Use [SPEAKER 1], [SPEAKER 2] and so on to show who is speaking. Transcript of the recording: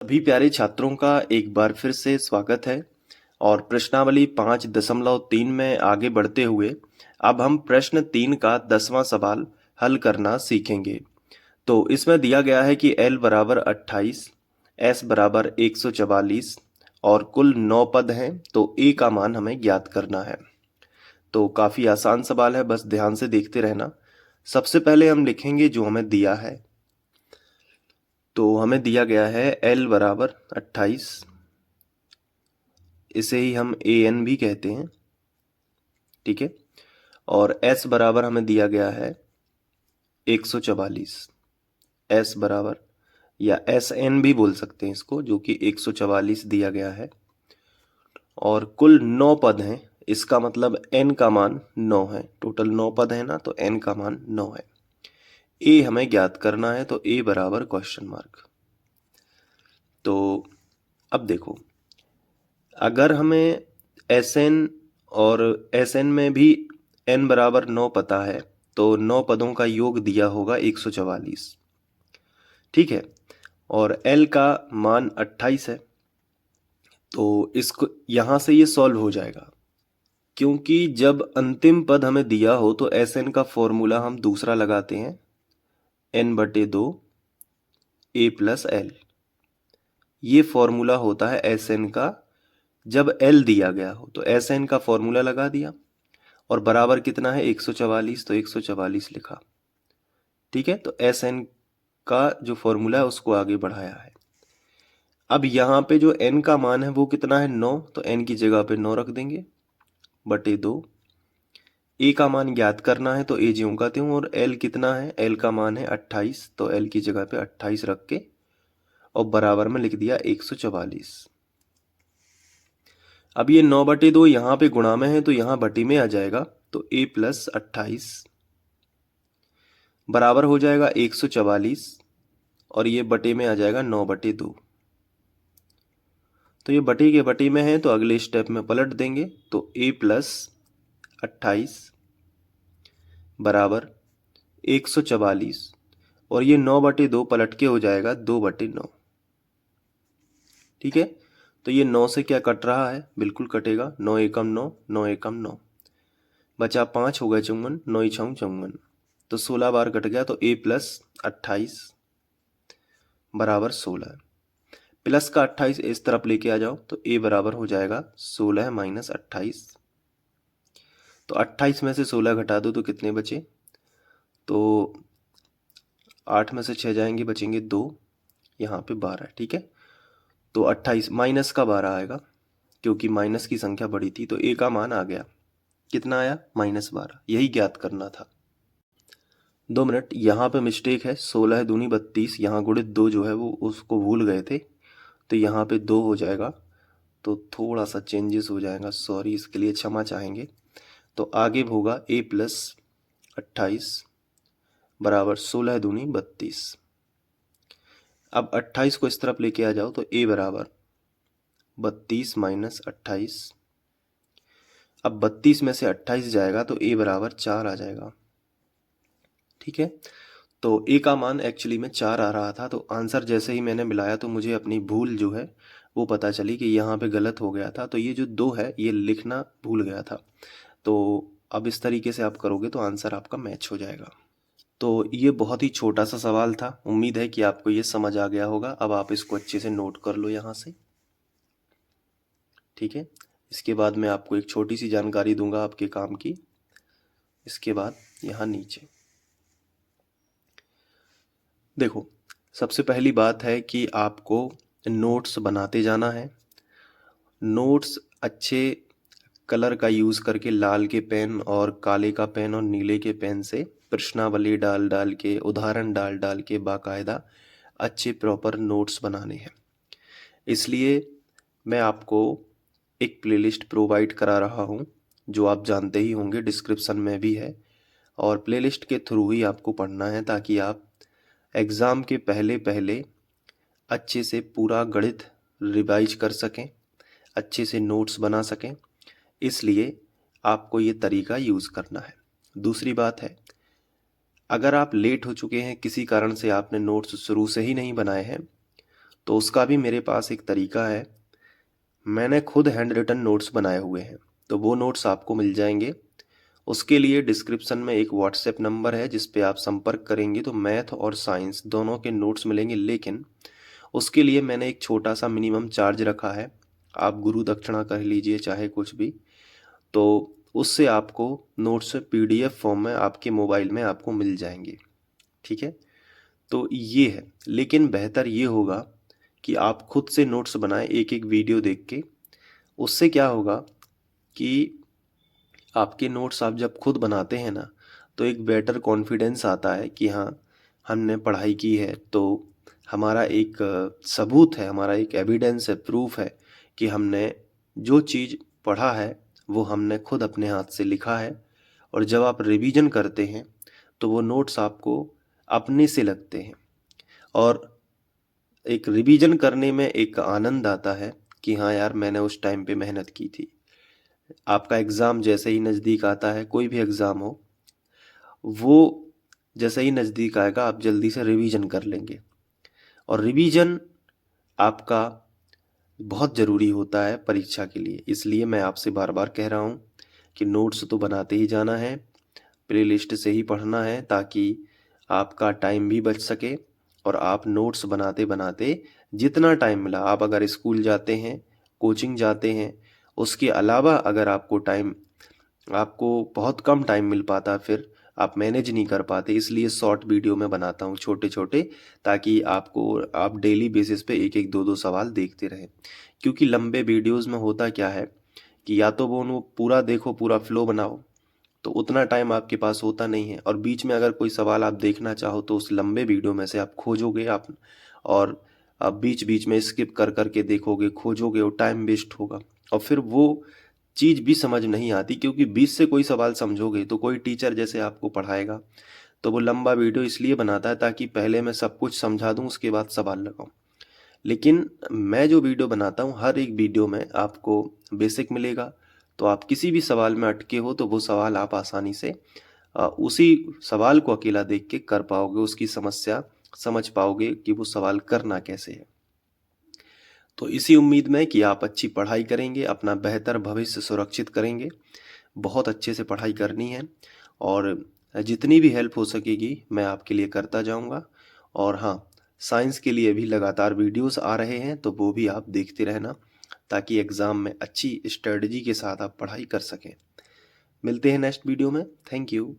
[SPEAKER 1] सभी प्यारे छात्रों का एक बार फिर से स्वागत है और प्रश्नावली 5.3 में आगे बढ़ते हुए अब हम प्रश्न 3 का 10वां सवाल हल करना सीखेंगे। तो इसमें दिया गया है कि L बराबर 28, S बराबर 144 और कुल 9 पद हैं, तो A का मान हमें ज्ञात करना है। तो काफ़ी आसान सवाल है, बस ध्यान से देखते रहना। सबसे पहले हम लिखेंगे जो हमें दिया है। तो हमें दिया गया है L बराबर 28, इसे ही हम AN भी कहते हैं, ठीक है। और S बराबर हमें दिया गया है 144, S बराबर या SN भी बोल सकते हैं इसको, जो कि 144 दिया गया है। और कुल 9 पद हैं, इसका मतलब N का मान 9 है। टोटल 9 पद है ना, तो N का मान 9 है। A हमें ज्ञात करना है, तो A बराबर क्वेश्चन मार्क। तो अब देखो, अगर हमें SN और SN में भी N बराबर 9 पता है, तो 9 पदों का योग दिया होगा 144, ठीक है। और L का मान 28 है, तो इसको यहाँ से ये सॉल्व हो जाएगा, क्योंकि जब अंतिम पद हमें दिया हो तो SN का फॉर्मूला हम दूसरा लगाते हैं, N/2 A प्लस L। ये फॉर्मूला होता है SN का जब L दिया गया हो, तो SN का फॉर्मूला लगा दिया और बराबर कितना है 144, तो 144 लिखा, ठीक है। तो SN का जो फॉर्मूला है उसको आगे बढ़ाया है। अब यहाँ पे जो N का मान है वो कितना है 9, तो N की जगह पे 9 रख देंगे बटे 2। A का मान ज्ञात करना है, तो A ज्यों का त्यों। और L कितना है, L का मान है 28, तो L की जगह पे 28 रख के और बराबर में लिख दिया 144। अब ये 9/2 यहाँ पे गुणा में है, तो यहाँ बटी में आ जाएगा, तो A प्लस 28 बराबर हो जाएगा 144 और ये बटे में आ जाएगा 9/2। तो ये बटी के बटी में है, तो अगले स्टेप में पलट देंगे, तो A प्लस 28 बराबर 144 और ये 9/2 पलट के हो जाएगा 2/9, ठीक है। तो ये 9 से क्या कट रहा है, बिल्कुल कटेगा, 9 एकम 9, 9 एकम 9, बचा 5 हो गए 54, 9 छं 54, तो 16 बार कट गया, तो A प्लस 28 बराबर 16। प्लस का 28 इस तरफ लेके आ जाओ, तो A बराबर हो जाएगा 16 माइनस 28। तो 28 में से 16 घटा दो तो कितने बचे, तो 8 में से 6 जाएंगे, बचेंगे 2, यहाँ पे 12, ठीक है। तो 28 माइनस का 12 आएगा, क्योंकि माइनस की संख्या बड़ी थी, तो A का मान आ गया, कितना आया, -12। यही ज्ञात करना था। 2 मिनट, यहाँ पे मिस्टेक है, 16 दूनी 32, यहाँ गुणित 2 जो है वो उसको भूल गए थे, तो यहाँ पे 2 हो जाएगा, तो थोड़ा सा चेंजेस हो जाएगा, सॉरी, इसके लिए क्षमा चाहेंगे। तो आगे होगा A प्लस 28 बराबर 16 दूनी 32। अब 28 को इस तरफ लेके आ जाओ, तो A बराबर 32 माइनस 28। अब 32 में से 28 जाएगा, तो A बराबर 4 आ जाएगा, ठीक है। तो A का मान एक्चुअली में 4 आ रहा था, तो आंसर जैसे ही मैंने मिलाया तो मुझे अपनी भूल जो है वो पता चली कि यहाँ पे गलत हो गया था, तो ये जो 2 है ये लिखना भूल गया था। तो अब इस तरीके से आप करोगे तो आंसर आपका मैच हो जाएगा। तो ये बहुत ही छोटा सा सवाल था, उम्मीद है कि आपको ये समझ आ गया होगा। अब आप इसको अच्छे से नोट कर लो यहाँ से, ठीक है। इसके बाद मैं आपको एक छोटी सी जानकारी दूंगा आपके काम की। इसके बाद यहाँ नीचे देखो, सबसे पहली बात है कि आपको नोट्स बनाते जाना है। नोट्स अच्छे कलर का यूज़ करके, लाल के पेन और काले का पेन और नीले के पेन से प्रश्नावली डाल डाल के, उदाहरण डाल डाल के बाकायदा अच्छे प्रॉपर नोट्स बनाने हैं। इसलिए मैं आपको एक प्लेलिस्ट प्रोवाइड करा रहा हूँ, जो आप जानते ही होंगे, डिस्क्रिप्शन में भी है। और प्लेलिस्ट के थ्रू ही आपको पढ़ना है, ताकि आप एग्ज़ाम के पहले पहले अच्छे से पूरा गणित रिवाइज कर सकें, अच्छे से नोट्स बना सकें। इसलिए आपको ये तरीका यूज़ करना है। दूसरी बात है, अगर आप लेट हो चुके हैं, किसी कारण से आपने नोट्स शुरू से ही नहीं बनाए हैं, तो उसका भी मेरे पास एक तरीका है। मैंने खुद हैंड रिटन नोट्स बनाए हुए हैं, तो वो नोट्स आपको मिल जाएंगे। उसके लिए डिस्क्रिप्शन में एक व्हाट्सएप नंबर है जिस पे आप संपर्क करेंगे तो मैथ और साइंस दोनों के नोट्स मिलेंगे। लेकिन उसके लिए मैंने एक छोटा सा मिनिमम चार्ज रखा है। आप गुरु दक्षिणा कह लीजिए चाहे कुछ भी, तो उससे आपको नोट्स पीडीएफ फॉर्म में आपके मोबाइल में आपको मिल जाएंगे। ठीक है, तो ये है। लेकिन बेहतर ये होगा कि आप खुद से नोट्स बनाएं एक एक वीडियो देख के। उससे क्या होगा कि आपके नोट्स आप जब खुद बनाते हैं ना, तो एक बेटर कॉन्फिडेंस आता है कि हाँ, हमने पढ़ाई की है, तो हमारा एक सबूत है, हमारा एक एविडेंस है, प्रूफ है कि हमने जो चीज़ पढ़ा है वो हमने खुद अपने हाथ से लिखा है। और जब आप रिवीजन करते हैं तो वो नोट्स आपको अपने से लगते हैं। और एक रिवीजन करने में एक आनंद आता है कि हाँ यार, मैंने उस टाइम पे मेहनत की थी। आपका एग्ज़ाम जैसे ही नज़दीक आता है, कोई भी एग्ज़ाम हो, वो जैसे ही नज़दीक आएगा आप जल्दी से रिवीजन कर लेंगे। और रिवीजन आपका बहुत ज़रूरी होता है परीक्षा के लिए। इसलिए मैं आपसे बार बार कह रहा हूँ कि नोट्स तो बनाते ही जाना है, प्लेलिस्ट से ही पढ़ना है, ताकि आपका टाइम भी बच सके। और आप नोट्स बनाते बनाते जितना टाइम मिला, आप अगर स्कूल जाते हैं, कोचिंग जाते हैं, उसके अलावा अगर आपको बहुत कम टाइम मिल पाता, फिर आप मैनेज नहीं कर पाते, इसलिए शॉर्ट वीडियो में बनाता हूँ छोटे छोटे, ताकि आप डेली बेसिस पे एक एक दो दो सवाल देखते रहें। क्योंकि लंबे वीडियोस में होता क्या है कि या तो वो पूरा देखो, पूरा फ्लो बनाओ, तो उतना टाइम आपके पास होता नहीं है। और बीच में अगर कोई सवाल आप देखना चाहो तो उस लंबे वीडियो में से आप खोजोगे आप, और आप बीच बीच में स्किप कर करके देखोगे, खोजोगे, और टाइम वेस्ट होगा। और फिर वो चीज़ भी समझ नहीं आती, क्योंकि बीच से कोई सवाल समझोगे तो कोई टीचर जैसे आपको पढ़ाएगा तो वो लंबा वीडियो इसलिए बनाता है ताकि पहले मैं सब कुछ समझा दूं, उसके बाद सवाल लगाऊं। लेकिन मैं जो वीडियो बनाता हूँ, हर एक वीडियो में आपको बेसिक मिलेगा। तो आप किसी भी सवाल में अटके हो तो वो सवाल आप आसानी से उसी सवाल को अकेला देख के कर पाओगे, उसकी समस्या समझ पाओगे कि वो सवाल करना कैसे है। तो इसी उम्मीद में कि आप अच्छी पढ़ाई करेंगे, अपना बेहतर भविष्य सुरक्षित करेंगे। बहुत अच्छे से पढ़ाई करनी है, और जितनी भी हेल्प हो सकेगी मैं आपके लिए करता जाऊंगा। और हाँ, साइंस के लिए भी लगातार वीडियोस आ रहे हैं, तो वो भी आप देखते रहना, ताकि एग्ज़ाम में अच्छी स्ट्रेटजी के साथ आप पढ़ाई कर सकें। मिलते हैं नेक्स्ट वीडियो में। Thank you.